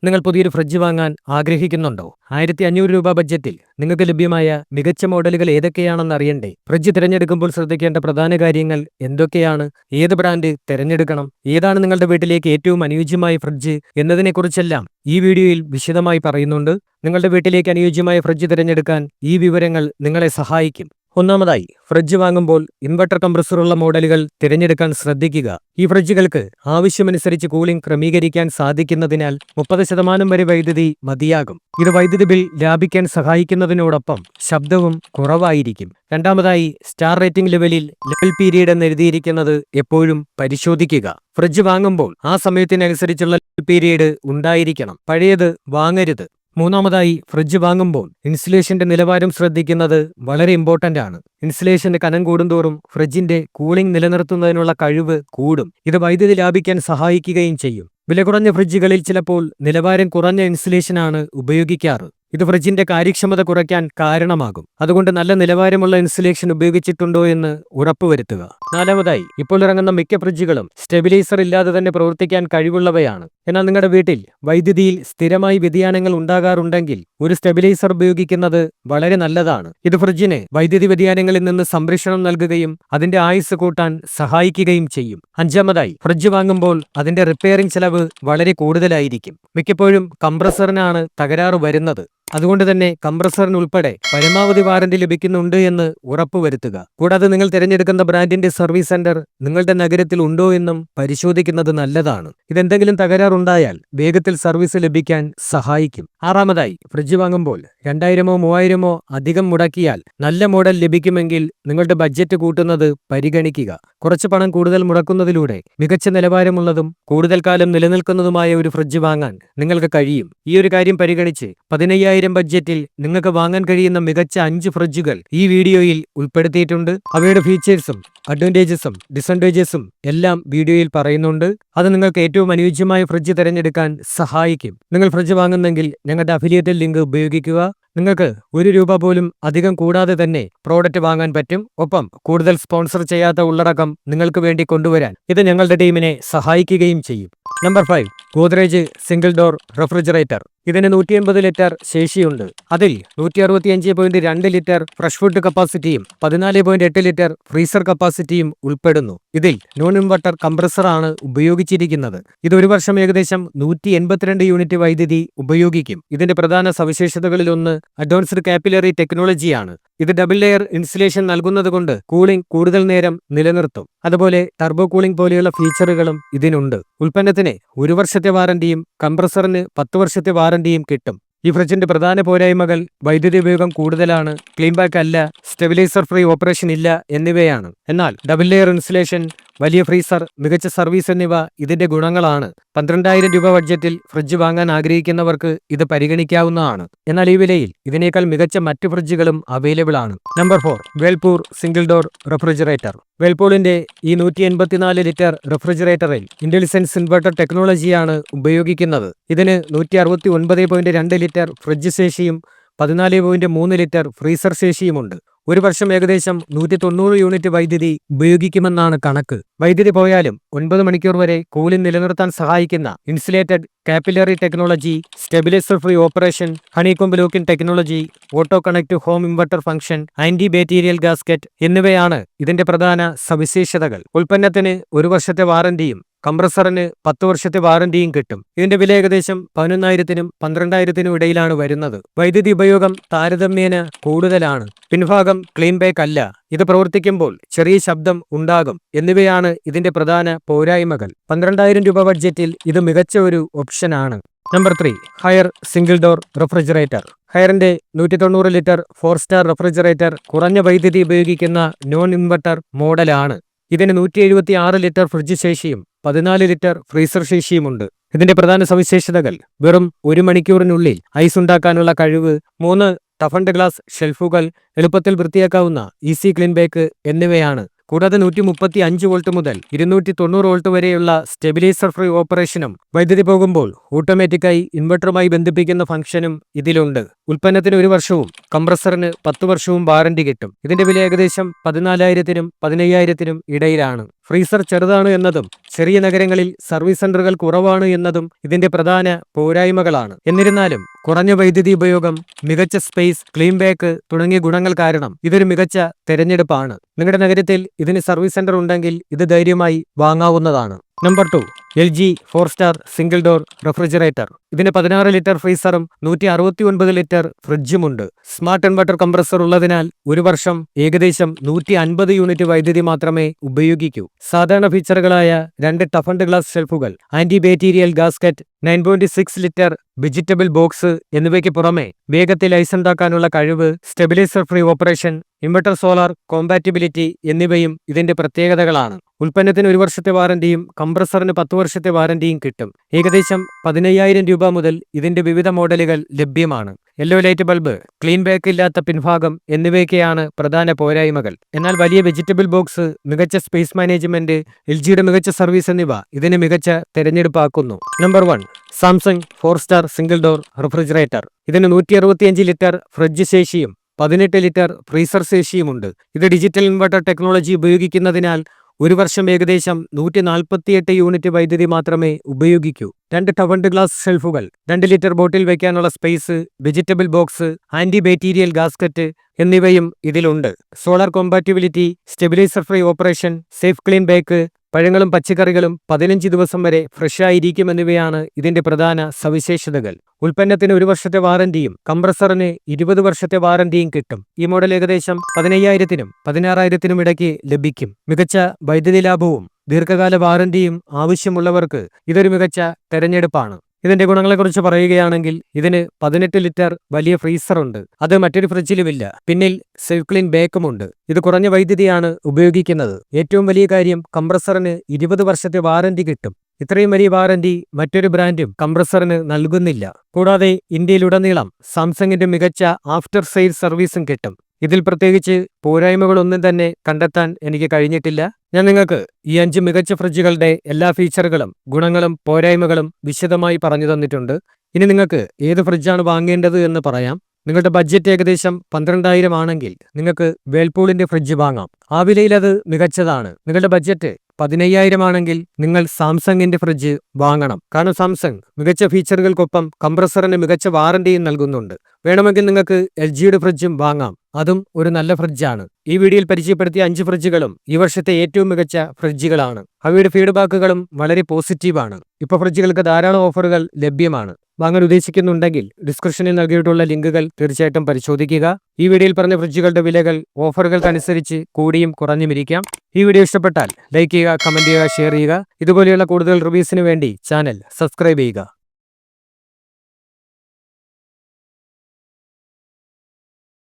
നിങ്ങൾ പുതിയൊരു ഫ്രിഡ്ജ് വാങ്ങാൻ ആഗ്രഹിക്കുന്നുണ്ടോ? 1500 രൂപ ബഡ്ജറ്റിൽ നിങ്ങൾക്ക് ലഭ്യമായ മികച്ച മോഡലുകൾ ഏതൊക്കെയാണെന്ന് അറിയണ്ടേ? ഫ്രിഡ്ജ് തിരഞ്ഞെടുക്കുമ്പോൾ ശ്രദ്ധിക്കേണ്ട പ്രധാന കാര്യങ്ങൾ എന്തൊക്കെയാണ്? ഏത് ബ്രാൻഡ് തിരഞ്ഞെടുക്കണം? ഏതാണ് നിങ്ങളുടെ വീട്ടിലേക്ക് ഏറ്റവും അനുയോജ്യമായ ഫ്രിഡ്ജ് എന്നതിനെക്കുറിച്ചെല്ലാം ഈ വീഡിയോയിൽ വിശദമായി പറയുന്നുണ്ട്. നിങ്ങളുടെ വീട്ടിലേക്ക് അനുയോജ്യമായ ഫ്രിഡ്ജ് തിരഞ്ഞെടുക്കാൻ ഈ വിവരങ്ങൾ നിങ്ങളെ സഹായിക്കും. ഒന്നാമതായി, ഫ്രിഡ്ജ് വാങ്ങുമ്പോൾ ഇൻവെർട്ടർ കംപ്രസറുള്ള മോഡലുകൾ തിരഞ്ഞെടുക്കാൻ ശ്രദ്ധിക്കുക. ഈ ഫ്രിഡ്ജുകൾക്ക് ആവശ്യമനുസരിച്ച് കൂളിംഗ് ക്രമീകരിക്കാൻ സാധിക്കുന്നതിനാൽ 30% വരെ വൈദ്യുതി മതിയാകും. ഇത് വൈദ്യുതി ബിൽ ലാഭിക്കാൻ സഹായിക്കുന്നതിനോടൊപ്പം ശബ്ദവും കുറവായിരിക്കും. രണ്ടാമതായി, സ്റ്റാർ റേറ്റിംഗ് ലെവലിൽ ലെവൽ പീരീഡ് എന്ന് എഴുതിയിരിക്കുന്നത് എപ്പോഴും പരിശോധിക്കുക. ഫ്രിഡ്ജ് വാങ്ങുമ്പോൾ ആ സമയത്തിനനുസരിച്ചുള്ള ലെവൽ പീരീഡ് ഉണ്ടായിരിക്കണം. പഴയത് വാങ്ങരുത്. മൂന്നാമതായി, ഫ്രിഡ്ജ് വാങ്ങുമ്പോൾ ഇൻസുലേഷന്റെ നിലവാരം ശ്രദ്ധിക്കുന്നത് വളരെ ഇമ്പോർട്ടന്റ് ആണ്. ഇൻസുലേഷന്റെ കനം കൂടുന്തോറും ഫ്രിഡ്ജിന്റെ കൂളിംഗ് നിലനിർത്തുന്നതിനുള്ള കഴിവ് കൂടും. ഇത് വൈദ്യുതി ലാഭിക്കാൻ സഹായിക്കുകയും ചെയ്യും. വില കുറഞ്ഞ ഫ്രിഡ്ജുകളിൽ ചിലപ്പോൾ നിലവാരം കുറഞ്ഞ ഇൻസുലേഷനാണ് ഉപയോഗിക്കാറ്. ഇത് ഫ്രിഡ്ജിന്റെ കാര്യക്ഷമത കുറയ്ക്കാൻ കാരണമാകും. അതുകൊണ്ട് നല്ല നിലവാരമുള്ള ഇൻസുലേഷൻ ഉപയോഗിച്ചിട്ടുണ്ടോ എന്ന് ഉറപ്പുവരുത്തുക. നാലാമതായി, ഇപ്പോൾ ഇറങ്ങുന്ന മിക്ക ഫ്രിഡ്ജുകളും സ്റ്റെബിലൈസർ ഇല്ലാതെ തന്നെ പ്രവർത്തിക്കാൻ കഴിവുള്ളവയാണ്. എന്നാൽ നിങ്ങളുടെ വീട്ടിൽ വൈദ്യുതിയിൽ സ്ഥിരമായി വ്യതിയാനങ്ങൾ ഉണ്ടാകാറുണ്ടെങ്കിൽ ഒരു സ്റ്റെബിലൈസർ ഉപയോഗിക്കുന്നത് വളരെ നല്ലതാണ്. ഇത് ഫ്രിഡ്ജിന് വൈദ്യുതി വ്യതിയാനങ്ങളിൽ നിന്ന് സംരക്ഷണം നൽകുകയും അതിന്റെ ആയുസ് കൂട്ടാൻ സഹായിക്കുകയും ചെയ്യും. അഞ്ചാമതായി, ഫ്രിഡ്ജ് വാങ്ങുമ്പോൾ അതിന്റെ റിപ്പയറിംഗ് ചെലവ് വളരെ കൂടുതലായിരിക്കും. മിക്കപ്പോഴും കംപ്രസറിനാണ് തകരാറ് വരുന്നത്. അതുകൊണ്ട് തന്നെ കംപ്രസറിന് ഉൾപ്പെടെ പരമാവധി വാറന്റി ലഭിക്കുന്നുണ്ട് എന്ന് ഉറപ്പുവരുത്തുക. കൂടാതെ നിങ്ങൾ തിരഞ്ഞെടുക്കുന്ന ബ്രാൻഡിന്റെ സർവീസ് സെന്റർ നിങ്ങളുടെ നഗരത്തിൽ ഉണ്ടോ എന്നും പരിശോധിക്കുന്നത് നല്ലതാണ്. ഇതെന്തെങ്കിലും തകരാറുണ്ടായാൽ വേഗത്തിൽ സർവീസ് ലഭിക്കാൻ സഹായിക്കും. ആറാമതായി, ഫ്രിഡ്ജ് വാങ്ങുമ്പോൾ 2000-3000 അധികം മുടക്കിയാൽ നല്ല മോഡൽ ലഭിക്കുമെങ്കിൽ നിങ്ങളുടെ ബഡ്ജറ്റ് കൂട്ടുന്നത് പരിഗണിക്കുക. കുറച്ച് പണം കൂടുതൽ മുടക്കുന്നതിലൂടെ മികച്ച നിലവാരമുള്ളതും കൂടുതൽ കാലം നിലനിൽക്കുന്നതുമായ ഒരു ഫ്രിഡ്ജ് വാങ്ങാൻ നിങ്ങൾക്ക് കഴിയും. ഈ ഒരു കാര്യം പരിഗണിച്ച് 15,000 ബഡ്ജറ്റിൽ നിങ്ങൾക്ക് വാങ്ങാൻ കഴിയുന്ന മികച്ച 5 ഫ്രിഡ്ജുകൾ ഈ വീഡിയോയിൽ ഉൾപ്പെടുത്തിയിട്ടുണ്ട്. അവയുടെ ഫീച്ചേഴ്സും അഡ്വാൻറ്റേജസും ഡിസഡ്വാൻറ്റേജസും എല്ലാം വീഡിയോയിൽ പറയുന്നുണ്ട്. അത് നിങ്ങൾക്ക് ഏറ്റവും അനുയോജ്യമായ ഫ്രിഡ്ജ് തിരഞ്ഞെടുക്കാൻ സഹായിക്കും. നിങ്ങൾ ഫ്രിഡ്ജ് വാങ്ങുന്നെങ്കിൽ ഞങ്ങളുടെ അഫിലിയേറ്റഡ് ലിങ്ക് ഉപയോഗിക്കുക. നിങ്ങൾക്ക് ₹1 പോലും അധികം കൂടാതെ തന്നെ പ്രോഡക്റ്റ് വാങ്ങാൻ പറ്റും. ഒപ്പം കൂടുതൽ സ്പോൺസർ ചെയ്യാത്ത ഉള്ളടക്കം നിങ്ങൾക്ക് വേണ്ടി കൊണ്ടുവരാൻ ഇത് ഞങ്ങളുടെ ടീമിനെ സഹായിക്കുകയും ചെയ്യും. Number 5, Godrej single door refrigerator. ഇതിന് 180 ലിറ്റർ ശേഷിയുണ്ട്. അതിൽ 165.2 ലിറ്റർ ഫ്രഷ് ഫുഡ് കപ്പാസിറ്റിയും 14.8 ലിറ്റർ ഫ്രീസർ കപ്പാസിറ്റിയും ഉൾപ്പെടുന്നു. ഇതിൽ നോൺ ഇൻവെർട്ടർ കംപ്രസറാണ് ഉപയോഗിച്ചിരിക്കുന്നത്. ഇത് ഒരു വർഷം ഏകദേശം 182 യൂണിറ്റ് വൈദ്യുതി ഉപയോഗിക്കും. ഇതിന്റെ പ്രധാന സവിശേഷതകളിലൊന്ന് അഡ്വാൻസ്ഡ് കാപ്പിലറി ടെക്നോളജിയാണ്. ഇത് ഡബിൾ ലെയർ ഇൻസുലേഷൻ നൽകുന്നതുകൊണ്ട് കൂളിംഗ് കൂടുതൽ നേരം നിലനിർത്തും. അതുപോലെ ടർബോ കൂളിംഗ് പോലെയുള്ള ഫീച്ചറുകളും ഇതിനുണ്ട്. ഉൽപ്പന്നത്തിന് 1 വർഷത്തെ വാറന്റിയും കംപ്രസറിന് 10 വർഷത്തെ വാറന്റിയും കിട്ടും. ഈ ഫ്രിഡ്ജിന്റെ പ്രധാന പോരായ്മകൾ വൈദ്യുതി ഉപയോഗം കൂടുതലാണ്, ക്ലീൻ ബാക്ക് അല്ല, സ്റ്റെബിലൈസർ ഫ്രീ ഓപ്പറേഷൻ ഇല്ല എന്നിവയാണ്. എന്നാൽ ഡബിൾ ലെയർ ഇൻസുലേഷൻ, വലിയ ഫ്രീസർ, മികച്ച സർവീസ് എന്നിവ ഇതിന്റെ ഗുണങ്ങളാണ്. 12,000 രൂപ ബഡ്ജറ്റിൽ ഫ്രിഡ്ജ് വാങ്ങാൻ ആഗ്രഹിക്കുന്നവർക്ക് ഇത് പരിഗണിക്കാവുന്നതാണ്. എന്നാൽ ഈ വിലയിൽ ഇതിനേക്കാൾ മികച്ച മറ്റ് ഫ്രിഡ്ജുകളും അവൈലബിൾ ആണ്. Number 4, Whirlpool single door refrigerator. വേൾപൂളിന്റെ ഈ 184 ലിറ്റർ റെഫ്രിജറേറ്ററിൽ ഇന്റലിസെൻസ് ഇൻവെർട്ടർ ടെക്നോളജിയാണ് ഉപയോഗിക്കുന്നത്. ഇതിന് 169.2 ലിറ്റർ ഫ്രിഡ്ജ് ശേഷിയും 14.3 ലിറ്റർ ഫ്രീസർ ശേഷിയുമുണ്ട്. ഒരു വർഷം ഏകദേശം 190 യൂണിറ്റ് വൈദ്യുതി ഉപയോഗിക്കുമെന്നാണ് കണക്ക്. വൈദ്യുതി പോയാലും 9 മണിക്കൂർ വരെ കൂളിംഗ് നിലനിർത്താൻ സഹായിക്കുന്ന insulated capillary technology, stabiliser free operation, honeycomb locking technology, auto connect home inverter function, anti bacterial gasket എന്നിവയാണ് ഇതിന്റെ പ്രധാന സവിശേഷതകൾ. ഉൽപ്പന്നത്തിന് 1 വർഷത്തെ വാറന്റിയും കംപ്രസറിന് 10 വർഷത്തെ വാറന്റിയും കിട്ടും. ഇതിന്റെ വില ഏകദേശം 11,000-നും 12,000-നും ഇടയിലാണ് വരുന്നത്. വൈദ്യുതി ഉപയോഗം താരതമ്യേന കൂടുതലാണ്. പിൻഭാഗം ക്ലീൻ ബാക്ക് അല്ല. ഇത് പ്രവർത്തിക്കുമ്പോൾ ചെറിയ ശബ്ദം ഉണ്ടാകും എന്നിവയാണ് ഇതിന്റെ പ്രധാന പോരായ്മകൾ. 12,000 രൂപ ബഡ്ജറ്റിൽ ഇത് മികച്ച ഒരു ഓപ്ഷനാണ്. Number 3, Haier single door refrigerator. ഹയറിന്റെ 190 ലിറ്റർ 4 സ്റ്റാർ റെഫ്രിജറേറ്റർ കുറഞ്ഞ വൈദ്യുതി ഉപയോഗിക്കുന്ന നോൺ ഇൻവെർട്ടർ മോഡലാണ്. ഇതിന് 176 ലിറ്റർ ഫ്രിഡ്ജ് ശേഷിയും 14 ലിറ്റർ ഫ്രീസർ ശേഷിയുമുണ്ട്. ഇതിന്റെ പ്രധാന സവിശേഷതകൾ: വെറും 1 മണിക്കൂറിനുള്ളിൽ ഐസ് ഉണ്ടാക്കാനുള്ള കഴിവ്, 3 ടഫൻഡ് ഗ്ലാസ് ഷെൽഫുകൾ, എളുപ്പത്തിൽ വൃത്തിയാക്കാവുന്ന ഈസി ക്ലീൻ ബാക്ക് എന്നിവയാണ്. കൂടാതെ 135 വോൾട്ട് മുതൽ 290 വോൾട്ട് വരെയുള്ള സ്റ്റെബിലൈസർ ഫ്രീ ഓപ്പറേഷനും വൈദ്യുതി പോകുമ്പോൾ ഓട്ടോമാറ്റിക്കായി ഇൻവെർട്ടറുമായി ബന്ധിപ്പിക്കുന്ന ഫംഗ്ഷനും ഇതിലുണ്ട്. ഉൽപ്പന്നത്തിന് 1 വർഷവും കംപ്രസറിന് 10 വർഷവും വാറന്റി കിട്ടും. ഇതിന്റെ വില ഏകദേശം 14,000-നും 15,000-നും ഇടയിലാണ്. ഫ്രീസർ ചെറുതാണ് എന്നതും ചെറിയ നഗരങ്ങളിൽ സർവീസ് സെന്ററുകൾ കുറവാണ് എന്നതും ഇതിന്റെ പ്രധാന പോരായ്മകളാണ്. എന്നിരുന്നാലും കുറഞ്ഞ വൈദ്യുതി ഉപയോഗം, മികച്ച സ്പേസ്, ക്ലീൻ ബാക്ക് തുടങ്ങിയ ഗുണങ്ങൾ കാരണം ഇതൊരു മികച്ച തെരഞ്ഞെടുപ്പാണ്. നിങ്ങളുടെ നഗരത്തിൽ ഇതിന് സർവീസ് സെന്റർ ഉണ്ടെങ്കിൽ ഇത് ധൈര്യമായി വാങ്ങാവുന്നതാണ്. Number 2, LG 4 star single door refrigerator. ഇതിന് 16 ലിറ്റർ ഫ്രീസറും 169 ലിറ്റർ ഫ്രിഡ്ജുമുണ്ട്. സ്മാർട്ട് ഇൻവെർട്ടർ കംപ്രസർ ഉള്ളതിനാൽ ഒരു വർഷം ഏകദേശം 150 യൂണിറ്റ് വൈദ്യുതി മാത്രമേ ഉപയോഗിക്കൂ. സാധാരണ ഫീച്ചറുകളായ 2 ടഫൻഡ് ഗ്ലാസ് ഷെൽഫുകൾ, anti bacterial gasket, 9.6 litre vegetable box എന്നിവയ്ക്ക് പുറമെ വേഗത്തിൽ ഐസ് ഉണ്ടാക്കാനുള്ള കഴിവ്, stabiliser free operation, inverter solar compatibility എന്നിവയും ഇതിന്റെ പ്രത്യേകതകളാണ്. ഉൽപ്പന്നത്തിന് 1 വർഷത്തെ വാറന്റിയും കംപ്രസറിന് 10 വർഷത്തെ വാറന്റിയും കിട്ടും. ഏകദേശം 15,000 രൂപ മുതൽ ഇതിന്റെ വിവിധ മോഡലുകൾ ലഭ്യമാണ്. Yellow light bulb, clean back ഇല്ലാത്ത പിൻഭാഗം എന്നിവയൊക്കെയാണ് പ്രധാന പോരായ്മകൾ. എന്നാൽ വലിയ വെജിറ്റബിൾ ബോക്സ്, മികച്ച സ്പേസ് മാനേജ്മെന്റ്, LGയുടെ മികച്ച സർവീസ് എന്നിവ ഇതിന് മികച്ച തെരഞ്ഞെടുപ്പാക്കുന്നു. Number 1, Samsung 4 star single door refrigerator. ഇതിന് 165 ലിറ്റർ ഫ്രിഡ്ജ് ശേഷിയും 18 ലിറ്റർ ഫ്രീസർ ശേഷിയുമുണ്ട്. ഇത് ഡിജിറ്റൽ ഇൻവെർട്ടർ ടെക്നോളജി ഉപയോഗിക്കുന്നതിനാൽ ഒരു വർഷം ഏകദേശം 148 യൂണിറ്റ് വൈദ്യുതി മാത്രമേ ഉപയോഗിക്കൂ. 2 ടഫൻഡ് ഗ്ലാസ് ഷെൽഫുകൾ, 2 ലിറ്റർ ബോട്ടിൽ വയ്ക്കാനുള്ള space, vegetable box, anti bacterial gasket എന്നിവയും ഇതിലുണ്ട്. Solar compatibility, stabiliser free operation, safe clean back, പഴങ്ങളും പച്ചക്കറികളും 15 ദിവസം വരെ ഫ്രഷ് ആയിരിക്കും എന്നിവയാണ് ഇതിന്റെ പ്രധാന സവിശേഷതകൾ. ഉൽപ്പന്നത്തിന് 1 വർഷത്തെ വാറന്റിയും കംപ്രസറിന് 20 വർഷത്തെ വാറന്റിയും കിട്ടും. ഈ മോഡൽ ഏകദേശം 15,000-നും 16,000-നും ഇടയ്ക്ക് ലഭിക്കും. മികച്ച വൈദ്യുതി ലാഭവും ദീർഘകാല വാറന്റിയും ആവശ്യമുള്ളവർക്ക് ഇതൊരു മികച്ച തെരഞ്ഞെടുപ്പാണ്. ഇതിന്റെ ഗുണങ്ങളെക്കുറിച്ച് പറയുകയാണെങ്കിൽ ഇതിന് 18 ലിറ്റർ വലിയ ഫ്രീസറുണ്ട്. അത് മറ്റൊരു ഫ്രിഡ്ജിലുമില്ല. പിന്നിൽ സെൽഫ് ക്ലീൻ ബേക്കുമുണ്ട്. ഇത് കുറഞ്ഞ വൈദ്യുതിയാണ് ഉപയോഗിക്കുന്നത്. ഏറ്റവും വലിയ കാര്യം, കംപ്രസറിന് 20 വർഷത്തെ വാറന്റി കിട്ടും. ഇത്രയും വലിയ വാറന്റി മറ്റൊരു ബ്രാൻഡും കംപ്രസറിന് നൽകുന്നില്ല. കൂടാതെ ഇന്ത്യയിലുടനീളം സാംസങ്ങിന്റെ മികച്ച ആഫ്റ്റർ സെയിൽ സർവീസും കിട്ടും. ഇതിൽ പ്രത്യേകിച്ച് പോരായ്മകളൊന്നും തന്നെ കണ്ടെത്താൻ എനിക്ക് കഴിഞ്ഞിട്ടില്ല. ഞാൻ നിങ്ങൾക്ക് ഈ 5 മികച്ച ഫ്രിഡ്ജുകളുടെ എല്ലാ ഫീച്ചറുകളും, ഗുണങ്ങളും പോരായ്മകളും വിശദമായി പറഞ്ഞു തന്നിട്ടുണ്ട്. ഇനി നിങ്ങൾക്ക് ഏത് ഫ്രിഡ്ജാണ് വാങ്ങേണ്ടത് എന്ന് പറയാം. നിങ്ങളുടെ ബഡ്ജറ്റ് ഏകദേശം 12,000 ആണെങ്കിൽ നിങ്ങൾക്ക് വേൾപൂളിന്റെ ഫ്രിഡ്ജ് വാങ്ങാം. ആ വിലയിൽ അത് മികച്ചതാണ്. നിങ്ങളുടെ ബഡ്ജറ്റ് 15,000 ആണെങ്കിൽ നിങ്ങൾ സാംസങ്ങിന്റെ ഫ്രിഡ്ജ് വാങ്ങണം. കാരണം സാംസങ് മികച്ച ഫീച്ചറുകൾക്കൊപ്പം കംപ്രസറിന് മികച്ച വാറന്റിയും നൽകുന്നുണ്ട്. വേണമെങ്കിൽ നിങ്ങൾക്ക് LGയുടെ ഫ്രിഡ്ജും വാങ്ങാം. അതും ഒരു നല്ല ഫ്രിഡ്ജാണ്. ഈ വീഡിയോയിൽ പരിചയപ്പെടുത്തിയ 5 ഫ്രിഡ്ജുകളും ഈ വർഷത്തെ ഏറ്റവും മികച്ച ഫ്രിഡ്ജുകളാണ്. അവയുടെ ഫീഡ്ബാക്കുകളും വളരെ പോസിറ്റീവാണ്. ഇപ്പോൾ ഫ്രിഡ്ജുകൾക്ക് ധാരാളം ഓഫറുകൾ ലഭ്യമാണ്. വാങ്ങാൻ ഉദ്ദേശിക്കുന്നുണ്ടെങ്കിൽ ഡിസ്ക്രിപ്ഷനിൽ നൽകിയിട്ടുള്ള ലിങ്കുകൾ തീർച്ചയായിട്ടും പരിശോധിക്കുക. ഈ വീഡിയോയിൽ പറഞ്ഞ ഫ്രിഡ്ജുകളുടെ വിലകൾ ഓഫറുകൾക്കനുസരിച്ച് കൂടിയും കുറഞ്ഞുമിരിക്കാം. ഈ വീഡിയോ ഇഷ്ടപ്പെട്ടാൽ ലൈക്ക് ചെയ്യുക, കമന്റ് ചെയ്യുക, ഷെയർ ചെയ്യുക. ഇതുപോലെയുള്ള കൂടുതൽ റിവ്യൂസിന് വേണ്ടി ചാനൽ സബ്സ്ക്രൈബ് ചെയ്യുക.